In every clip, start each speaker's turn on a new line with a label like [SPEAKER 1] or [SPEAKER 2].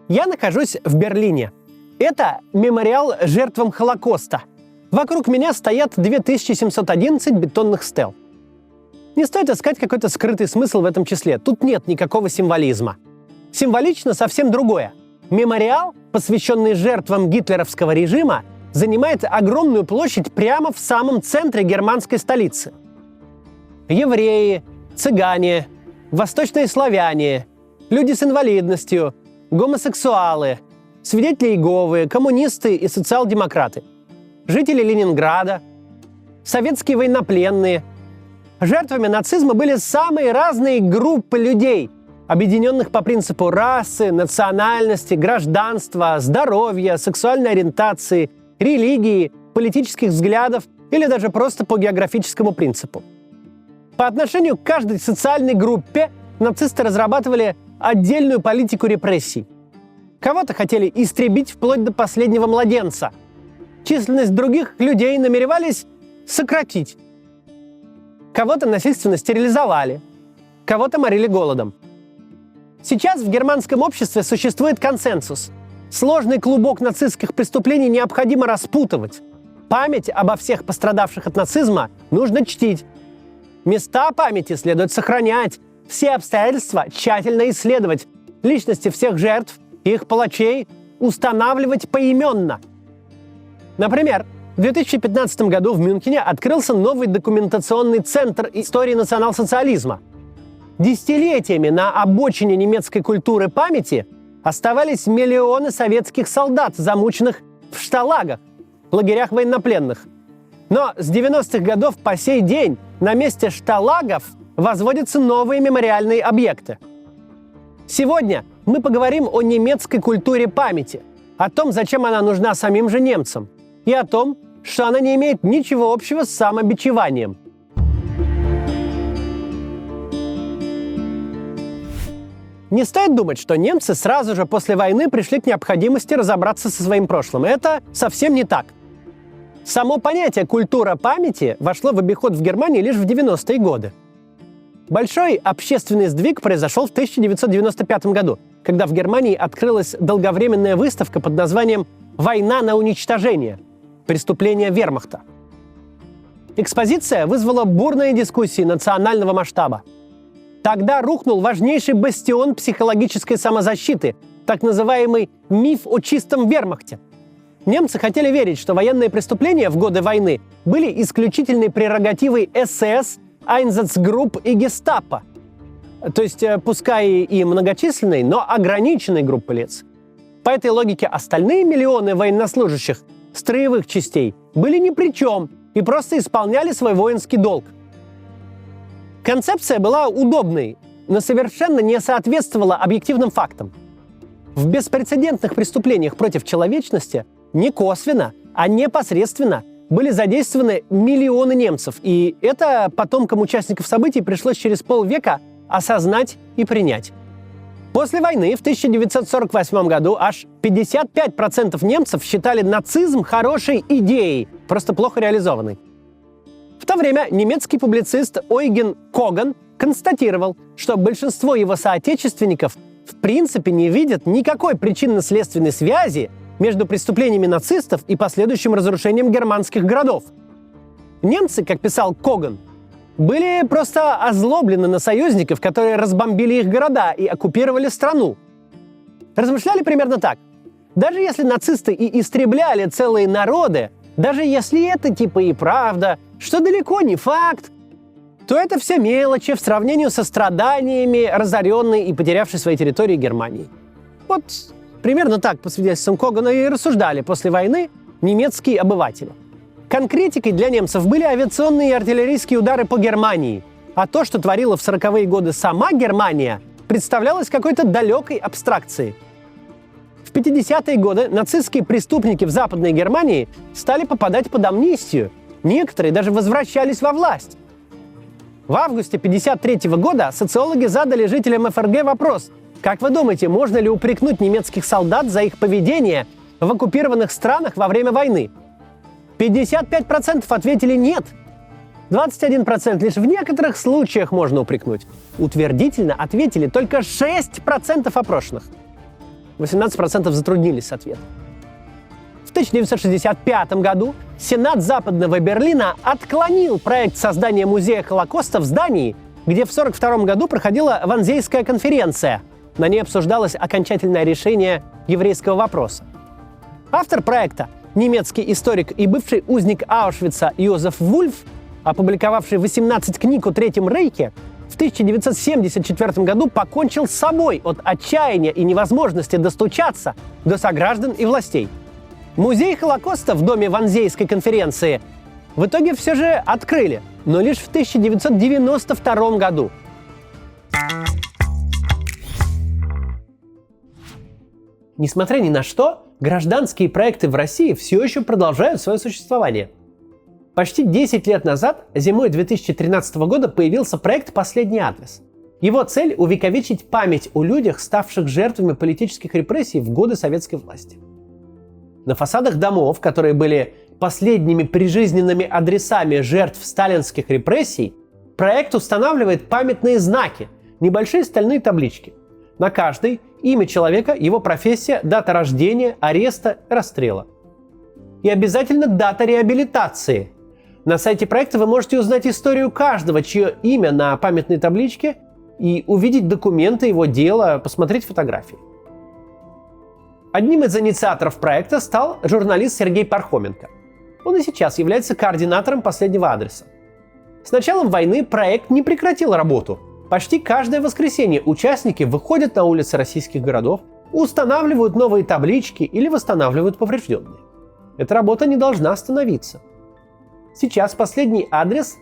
[SPEAKER 1] Я нахожусь в Берлине. Это мемориал жертвам Холокоста. Вокруг меня стоят 2711 бетонных стел. Не стоит искать какой-то скрытый смысл в этом числе. Тут нет никакого символизма. Символично совсем другое. Мемориал, посвященный жертвам гитлеровского режима, занимает огромную площадь прямо в самом центре германской столицы. Евреи, цыгане, восточные славяне, люди с инвалидностью, гомосексуалы, свидетели Иеговы, коммунисты и социал-демократы, жители Ленинграда, советские военнопленные. Жертвами нацизма были самые разные группы людей, объединенных по принципу расы, национальности, гражданства, здоровья, сексуальной ориентации, религии, политических взглядов или даже просто по географическому принципу. По отношению к каждой социальной группе нацисты разрабатывали отдельную политику репрессий. Кого-то хотели истребить вплоть до последнего младенца. Численность других людей намеревались сократить. Кого-то насильственно стерилизовали, кого-то морили голодом. Сейчас в германском обществе существует консенсус. Сложный клубок нацистских преступлений необходимо распутывать. Память обо всех пострадавших от нацизма нужно чтить. Места памяти следует сохранять, все обстоятельства тщательно исследовать, личности всех жертв и их палачей устанавливать поименно. Например, в 2015 году в Мюнхене открылся новый документационный центр истории национал-социализма. Десятилетиями на обочине немецкой культуры памяти оставались миллионы советских солдат, замученных в шталагах, лагерях военнопленных. Но с 90-х годов по сей день на месте шталагов возводятся новые мемориальные объекты. Сегодня мы поговорим о немецкой культуре памяти, о том, зачем она нужна самим же немцам, и о том, что она не имеет ничего общего с самобичеванием. Не стоит думать, что немцы сразу же после войны пришли к необходимости разобраться со своим прошлым. Это совсем не так. Само понятие «культура памяти» вошло в обиход в Германии лишь в 90-е годы. Большой общественный сдвиг произошел в 1995 году, когда в Германии открылась долговременная выставка под названием «Война на уничтожение. Преступления вермахта». Экспозиция вызвала бурные дискуссии национального масштаба. Тогда рухнул важнейший бастион психологической самозащиты, так называемый миф о чистом вермахте. Немцы хотели верить, что военные преступления в годы войны были исключительной прерогативой СС, Einsatzgrupp и Гестапо. То есть, пускай и многочисленной, но ограниченной группы лиц. По этой логике остальные миллионы военнослужащих строевых частей были ни при чем и просто исполняли свой воинский долг. Концепция была удобной, но совершенно не соответствовала объективным фактам. В беспрецедентных преступлениях против человечности не косвенно, а непосредственно были задействованы миллионы немцев, и это потомкам участников событий пришлось через полвека осознать и принять. После войны в 1948 году аж 55% немцев считали нацизм хорошей идеей, просто плохо реализованной. В то время немецкий публицист Ойген Коган констатировал, что большинство его соотечественников в принципе не видят никакой причинно-следственной связи между преступлениями нацистов и последующим разрушением германских городов. Немцы, как писал Коган, были просто озлоблены на союзников, которые разбомбили их города и оккупировали страну. Размышляли примерно так. Даже если нацисты и истребляли целые народы, даже если это типа и правда, что далеко не факт, то это все мелочи в сравнении со страданиями разоренной и потерявшей свои территории Германии. Вот примерно так, по свидетельствам Когана, и рассуждали после войны немецкие обыватели. Конкретикой для немцев были авиационные и артиллерийские удары по Германии, а то, что творила в 40-е годы сама Германия, представлялось какой-то далекой абстракцией. В 50-е годы нацистские преступники в Западной Германии стали попадать под амнистию, некоторые даже возвращались во власть. В августе 1953 года социологи задали жителям ФРГ вопрос: как вы думаете, можно ли упрекнуть немецких солдат за их поведение в оккупированных странах во время войны? 55% ответили «нет». 21% лишь в некоторых случаях можно упрекнуть. Утвердительно ответили только 6% опрошенных. 18% затруднились с ответом. В 1965 году Сенат Западного Берлина отклонил проект создания музея Холокоста в здании, где в 1942 году проходила Ванзейская конференция. На ней обсуждалось окончательное решение еврейского вопроса. Автор проекта, немецкий историк и бывший узник Аушвица Йозеф Вульф, опубликовавший 18 книг о Третьем Рейхе, в 1974 году покончил с собой от отчаяния и невозможности достучаться до сограждан и властей. Музей Холокоста в доме Ванзейской конференции в итоге все же открыли, но лишь в 1992 году. Несмотря ни на что, гражданские проекты в России все еще продолжают свое существование. Почти 10 лет назад, зимой 2013 года, появился проект «Последний адрес». Его цель – увековечить память о людях, ставших жертвами политических репрессий в годы советской власти. На фасадах домов, которые были последними прижизненными адресами жертв сталинских репрессий, проект устанавливает памятные знаки – небольшие стальные таблички. На каждой – имя человека, его профессия, дата рождения, ареста, расстрела. И обязательно дата реабилитации. На сайте проекта вы можете узнать историю каждого, чье имя на памятной табличке, и увидеть документы его дела, посмотреть фотографии. Одним из инициаторов проекта стал журналист Сергей Пархоменко. Он и сейчас является координатором «Последнего адреса». С началом войны проект не прекратил работу. Почти каждое воскресенье участники выходят на улицы российских городов, устанавливают новые таблички или восстанавливают поврежденные. Эта работа не должна остановиться. Сейчас «Последний адрес»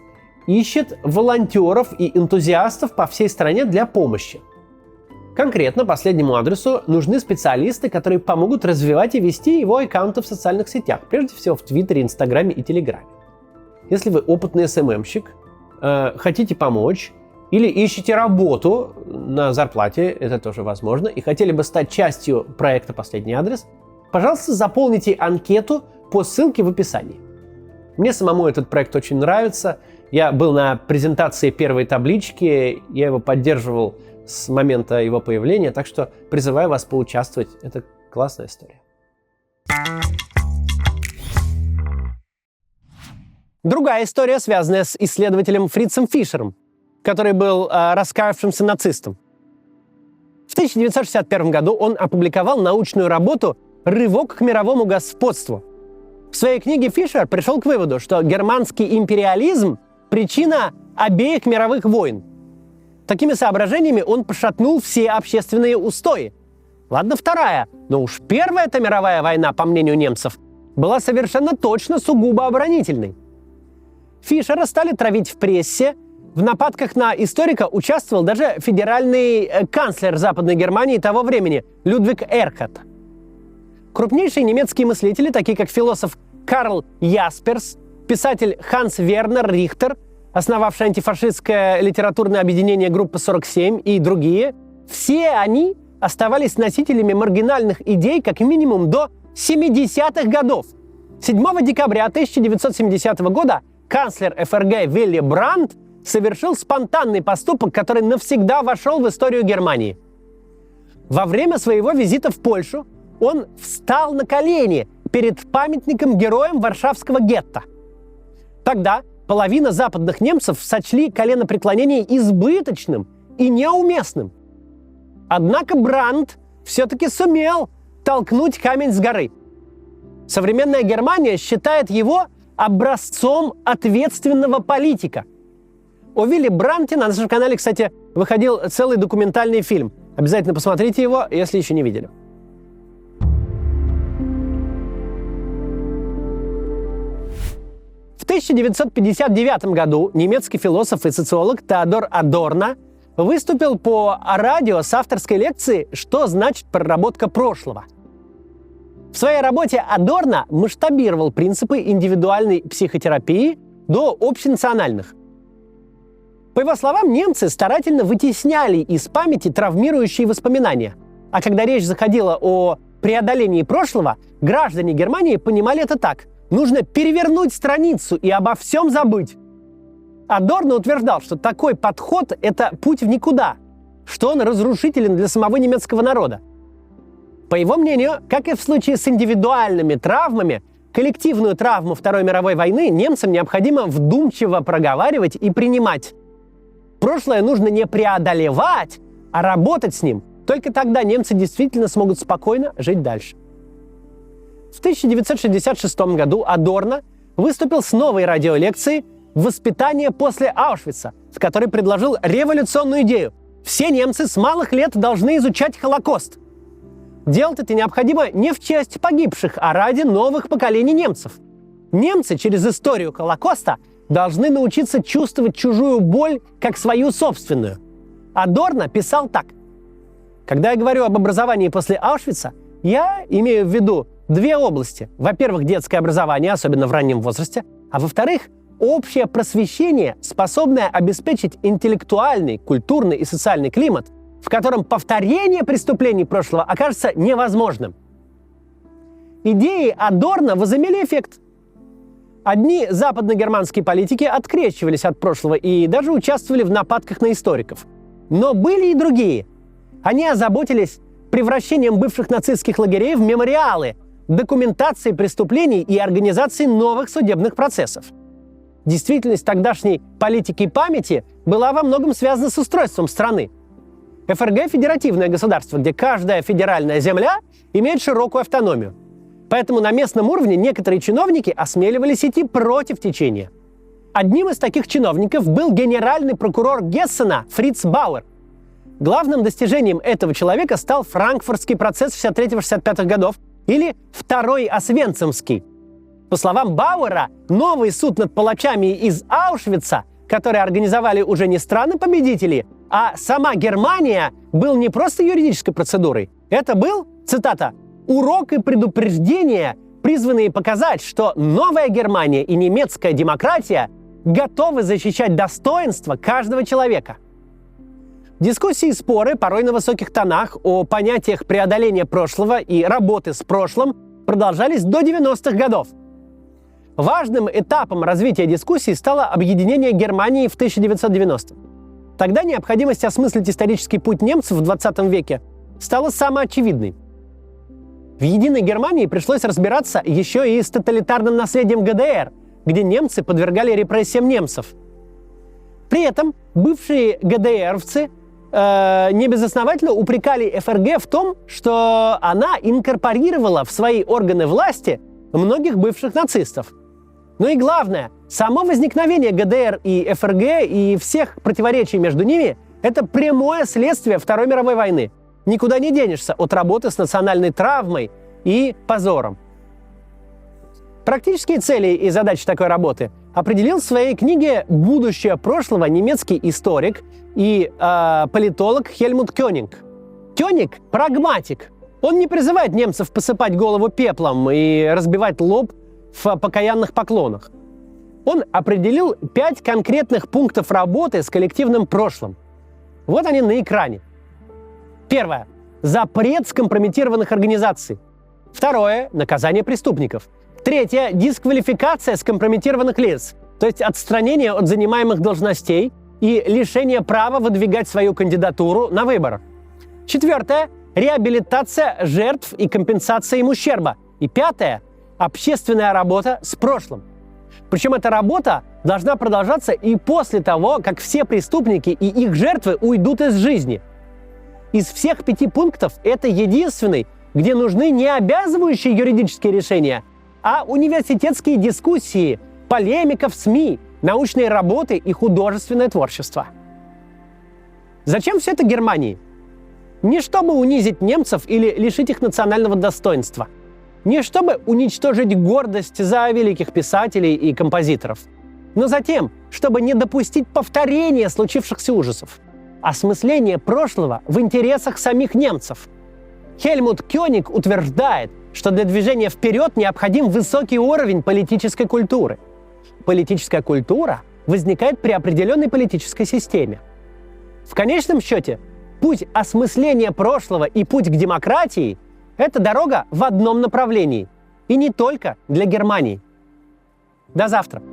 [SPEAKER 1] ищет волонтеров и энтузиастов по всей стране для помощи. Конкретно «Последнему адресу» нужны специалисты, которые помогут развивать и вести его аккаунты в социальных сетях, прежде всего в Твиттере, Инстаграме и Телеграме. Если вы опытный СММщик, хотите помочь или ищете работу на зарплате, это тоже возможно, и хотели бы стать частью проекта «Последний адрес», пожалуйста, заполните анкету по ссылке в описании. Мне самому этот проект очень нравится. Я был на презентации первой таблички, я его поддерживал с момента его появления, так что призываю вас поучаствовать. Это классная история. Другая история, связанная с исследователем Фрицем Фишером, который был раскаявшимся нацистом. В 1961 году он опубликовал научную работу «Рывок к мировому господству». В своей книге Фишер пришел к выводу, что германский империализм – причина обеих мировых войн. Такими соображениями он пошатнул все общественные устои. Ладно, вторая, но уж Первая-то мировая война, по мнению немцев, была совершенно точно сугубо оборонительной. Фишера стали травить в прессе. В нападках на историка участвовал даже федеральный канцлер Западной Германии того времени Людвиг Эрхард. Крупнейшие немецкие мыслители, такие как философ Карл Ясперс, писатель Ханс Вернер Рихтер, основавший антифашистское литературное объединение «Группа 47» и другие, все они оставались носителями маргинальных идей как минимум до 70-х годов. 7 декабря 1970 года канцлер ФРГ Вилли Брандт совершил спонтанный поступок, который навсегда вошел в историю Германии. Во время своего визита в Польшу он встал на колени перед памятником героям Варшавского гетто. Тогда половина западных немцев сочли коленопреклонение избыточным и неуместным. Однако Брандт все-таки сумел толкнуть камень с горы. Современная Германия считает его образцом ответственного политика. О Вилли Брандте на нашем канале, кстати, выходил целый документальный фильм. Обязательно посмотрите его, если еще не видели. В 1959 году немецкий философ и социолог Теодор Адорно выступил по радио с авторской лекцией «Что значит проработка прошлого?». В своей работе Адорно масштабировал принципы индивидуальной психотерапии до общенациональных. По его словам, немцы старательно вытесняли из памяти травмирующие воспоминания. А когда речь заходила о преодолении прошлого, граждане Германии понимали это так: нужно перевернуть страницу и обо всем забыть. Адорно утверждал, что такой подход – это путь в никуда, что он разрушителен для самого немецкого народа. По его мнению, как и в случае с индивидуальными травмами, коллективную травму Второй мировой войны немцам необходимо вдумчиво проговаривать и принимать. Прошлое нужно не преодолевать, а работать с ним. Только тогда немцы действительно смогут спокойно жить дальше. В 1966 году Адорно выступил с новой радиолекцией «Воспитание после Аушвица», в которой предложил революционную идею. Все немцы с малых лет должны изучать Холокост. Делать это необходимо не в честь погибших, а ради новых поколений немцев. Немцы через историю Холокоста должны научиться чувствовать чужую боль как свою собственную. Адорно писал так. Когда я говорю об образовании после Аушвица, я имею в виду две области. Во-первых, детское образование, особенно в раннем возрасте, а во-вторых, общее просвещение, способное обеспечить интеллектуальный, культурный и социальный климат, в котором повторение преступлений прошлого окажется невозможным. Идеи Адорно возымели эффект. Одни западногерманские политики открещивались от прошлого и даже участвовали в нападках на историков. Но были и другие. Они озаботились превращением бывших нацистских лагерей в мемориалы, документацией преступлений и организацией новых судебных процессов. Действительность тогдашней политики памяти была во многом связана с устройством страны. ФРГ – федеративное государство, где каждая федеральная земля имеет широкую автономию. Поэтому на местном уровне некоторые чиновники осмеливались идти против течения. Одним из таких чиновников был генеральный прокурор Гессена Фриц Бауэр. Главным достижением этого человека стал Франкфуртский процесс 63-65 годов или Второй Освенцимский. По словам Бауэра, новый суд над палачами из Аушвица, который организовали уже не страны-победители, а сама Германия, был не просто юридической процедурой. Это был, цитата, «урок и предупреждение, призванные показать, что новая Германия и немецкая демократия готовы защищать достоинство каждого человека». Дискуссии и споры, порой на высоких тонах, о понятиях преодоления прошлого и работы с прошлым продолжались до 90-х годов. Важным этапом развития дискуссий стало объединение Германии в 1990-м. Тогда необходимость осмыслить исторический путь немцев в 20 веке стала самоочевидной. В единой Германии пришлось разбираться еще и с тоталитарным наследием ГДР, где немцы подвергали репрессиям немцев. При этом бывшие ГДРовцы небезосновательно упрекали ФРГ в том, что она инкорпорировала в свои органы власти многих бывших нацистов. Ну и главное, само возникновение ГДР и ФРГ и всех противоречий между ними – это прямое следствие Второй мировой войны. Никуда не денешься от работы с национальной травмой и позором. Практические цели и задачи такой работы определил в своей книге «Будущее прошлого» немецкий историк и политолог Хельмут Кёниг. Кёниг – прагматик. Он не призывает немцев посыпать голову пеплом и разбивать лоб в покаянных поклонах. Он определил 5 конкретных пунктов работы с коллективным прошлым. Вот они на экране. Первое. Запрет скомпрометированных организаций. Второе. Наказание преступников. Третье. Дисквалификация скомпрометированных лиц, то есть отстранение от занимаемых должностей и лишение права выдвигать свою кандидатуру на выборах. Четвертое. Реабилитация жертв и компенсация им ущерба. И пятое. Общественная работа с прошлым. Причем эта работа должна продолжаться и после того, как все преступники и их жертвы уйдут из жизни. Из всех 5 пунктов это единственный, где нужны не обязывающие юридические решения, а университетские дискуссии, полемика в СМИ, научные работы и художественное творчество. Зачем все это Германии? Не чтобы унизить немцев или лишить их национального достоинства. Не чтобы уничтожить гордость за великих писателей и композиторов. Но затем, чтобы не допустить повторения случившихся ужасов. Осмысление прошлого в интересах самих немцев. Хельмут Кёниг утверждает, что для движения вперед необходим высокий уровень политической культуры. Политическая культура возникает при определенной политической системе. В конечном счете, путь осмысления прошлого и путь к демократии – это дорога в одном направлении. И не только для Германии. До завтра.